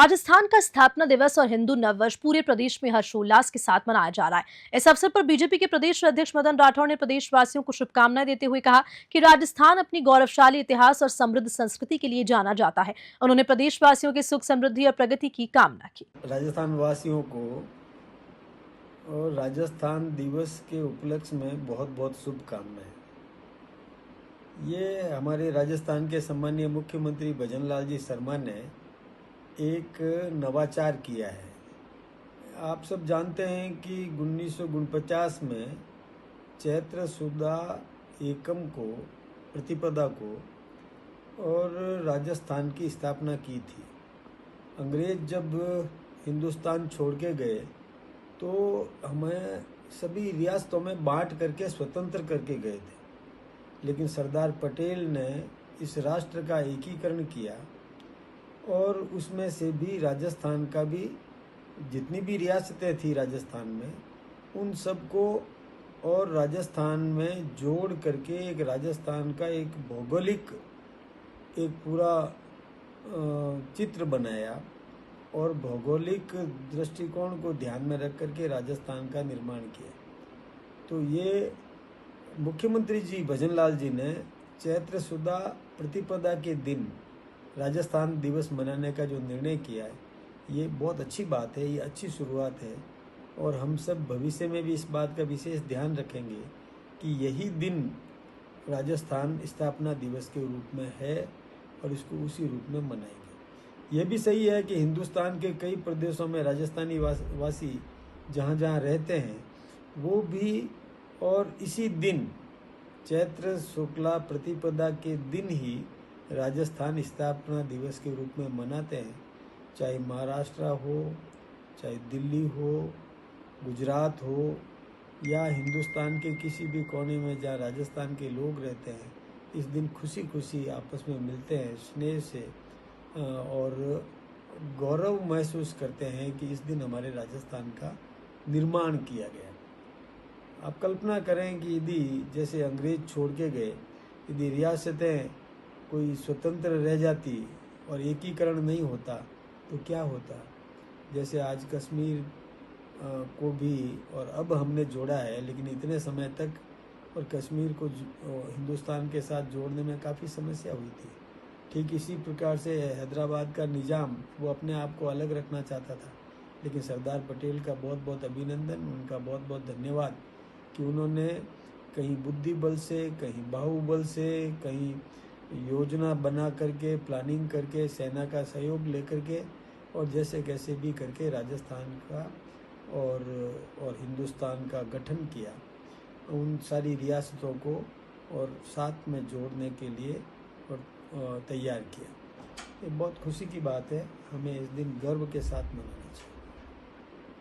राजस्थान का स्थापना दिवस और हिंदू नववर्ष पूरे प्रदेश में हर्षोल्लास के साथ मनाया जा रहा है। इस अवसर पर बीजेपी के प्रदेश अध्यक्ष मदन राठौड़ ने प्रदेशवासियों को शुभकामनाएं देते हुए कहा कि राजस्थान अपनी गौरवशाली इतिहास और समृद्ध संस्कृति के लिए जाना जाता है। उन्होंने प्रदेशवासियों के सुख, समृद्धि और प्रगति की कामना की। राजस्थान वासियों को और राजस्थान दिवस के उपलक्ष्य में बहुत बहुत शुभकामनाएं। ये हमारे राजस्थान के सम्मानीय मुख्यमंत्री भजन लाल जी शर्मा ने एक नवाचार किया है। आप सब जानते हैं कि 1949 में चैत्र शुदा एकम को प्रतिपदा को और राजस्थान की स्थापना की थी। अंग्रेज जब हिंदुस्तान छोड़ के गए तो हमें सभी रियासतों में बांट करके स्वतंत्र करके गए थे, लेकिन सरदार पटेल ने इस राष्ट्र का एकीकरण किया और उसमें से भी राजस्थान का भी जितनी भी रियासतें थी राजस्थान में उन सबको और राजस्थान में जोड़ करके एक राजस्थान का एक भौगोलिक एक पूरा चित्र बनाया और भौगोलिक दृष्टिकोण को ध्यान में रख करके राजस्थान का निर्माण किया। तो ये मुख्यमंत्री जी भजन लाल जी ने चैत्र शुदा प्रतिपदा के दिन राजस्थान दिवस मनाने का जो निर्णय किया है, ये बहुत अच्छी बात है, ये अच्छी शुरुआत है और हम सब भविष्य में भी इस बात का विशेष ध्यान रखेंगे कि यही दिन राजस्थान स्थापना दिवस के रूप में है और इसको उसी रूप में मनाएंगे। ये भी सही है कि हिंदुस्तान के कई प्रदेशों में राजस्थानी वासी जहाँ जहाँ रहते हैं वो भी और इसी दिन चैत्र शुक्ला प्रतिपदा के दिन ही राजस्थान स्थापना दिवस के रूप में मनाते हैं। चाहे महाराष्ट्र हो, चाहे दिल्ली हो, गुजरात हो या हिंदुस्तान के किसी भी कोने में जहाँ राजस्थान के लोग रहते हैं, इस दिन खुशी खुशी आपस में मिलते हैं, स्नेह से और गौरव महसूस करते हैं कि इस दिन हमारे राजस्थान का निर्माण किया गया। आप कल्पना करें कि यदि जैसे अंग्रेज छोड़ के गए, यदि रियासतें कोई स्वतंत्र रह जाती और एकीकरण नहीं होता तो क्या होता। जैसे आज कश्मीर को भी और अब हमने जोड़ा है, लेकिन इतने समय तक और कश्मीर को हिंदुस्तान के साथ जोड़ने में काफ़ी समस्या हुई थी। ठीक इसी प्रकार से हैदराबाद का निज़ाम वो अपने आप को अलग रखना चाहता था, लेकिन सरदार पटेल का बहुत बहुत अभिनंदन, उनका बहुत बहुत धन्यवाद कि उन्होंने कहीं बुद्धि बल से, कहीं बाहुबल से, कहीं योजना बना करके, प्लानिंग करके, सेना का सहयोग लेकर के और जैसे कैसे भी करके राजस्थान का और हिंदुस्तान का गठन किया, उन सारी रियासतों को और साथ में जोड़ने के लिए और तैयार किया। ये बहुत खुशी की बात है, हमें इस दिन गर्व के साथ मनाना चाहिए।